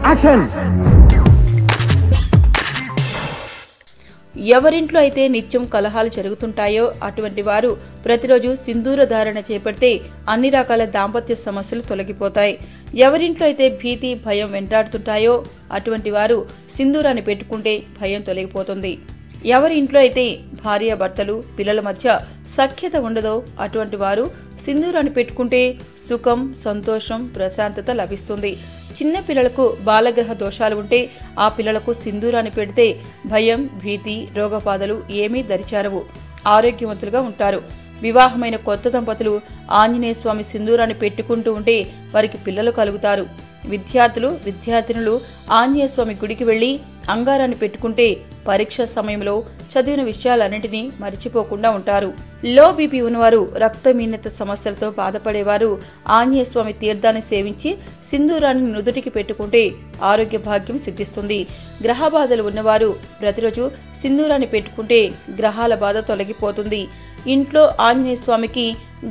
Action. ఎవరింట్లో అయితే నిత్యం కలహాలు జరుగుతుంటాయో అటువంటి వారు ప్రతిరోజు సింధూర ధారణ చేపడితే అన్ని రకాల దాంపత్య సమస్యలు తొలగిపోతాయి. ఎవరింట్లో అయితే భీతి భయం వెంటాడుతుంటాయో అటువంటి వారు సింధూరాన్ని పెట్టుకుంటే భయం తొలగిపోతుంది. ఎవరి ఇంట్లో అయితే భార్యాభర్తలు పిల్లల మధ్య సఖ్యత ఉండదో అటువంటి వారు సింధూరాన్ని పెట్టుకుంటే సుఖం సంతోషం ప్రశాంతత లభిస్తుంది. చిన్న పిల్లలకు బాలగ్రహ దోషాలు ఉంటే ఆ పిల్లలకు సింధూరాన్ని పెడితే భయం భీతి రోగబాధలు ఏమీ దరిచారవు, ఆరోగ్యవంతులుగా ఉంటారు. వివాహమైన కొత్త దంపతులు ఆంజనేయ స్వామి సింధూరాన్ని పెట్టుకుంటూ ఉంటే వారికి పిల్లలు కలుగుతారు. విద్యార్థులు విద్యార్థినులు ఆంజనేయ స్వామి గుడికి వెళ్లి అంగారాన్ని పెట్టుకుంటే పరీక్ష సమయంలో చదివిన విషయాలన్నింటినీ మరిచిపోకుండా ఉంటారు. లో బీపీ ఉన్నవారు రక్తహీనత సమస్యలతో బాధపడేవారు ఆంజనేయ స్వామి తీర్థాన్ని సేవించి సింధూరాన్ని నుదుటికి పెట్టుకుంటే ఆరోగ్య భాగ్యం సిద్ధిస్తుంది. గ్రహ బాధలు ఉన్నవారు ప్రతిరోజు సింధూరాన్ని పెట్టుకుంటే గ్రహాల బాధ తొలగిపోతుంది. ఇంట్లో ఆంజనేయ స్వామికి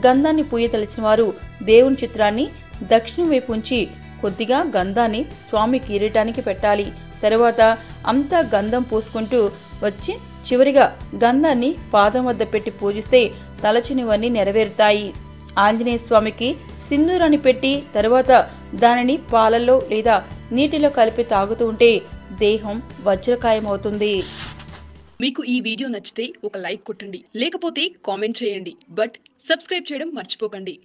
గంధాన్ని పూయతలిచిన వారు దేవుని చిత్రాన్ని దక్షిణం వైపు ఉంచి కొద్దిగా గంధాన్ని స్వామి కిరీటానికి పెట్టాలి. తరువాత అంతా గంధం పూసుకుంటూ వచ్చి చివరిగా గంధాన్ని పాదం వద్ద పెట్టి పూజిస్తే తలచినవన్నీ నెరవేరుతాయి. ఆంజనేయ స్వామికి సింధూరాన్ని పెట్టి తరువాత దానిని పాలల్లో లేదా నీటిలో కలిపి తాగుతూ ఉంటే దేహం వజ్రకాయమవుతుంది. మీకు ఈ వీడియో నచ్చితే ఒక లైక్ కొట్టండి, లేకపోతే కామెంట్ చేయండి. బట్ సబ్స్క్రైబ్ చేయడం మర్చిపోకండి.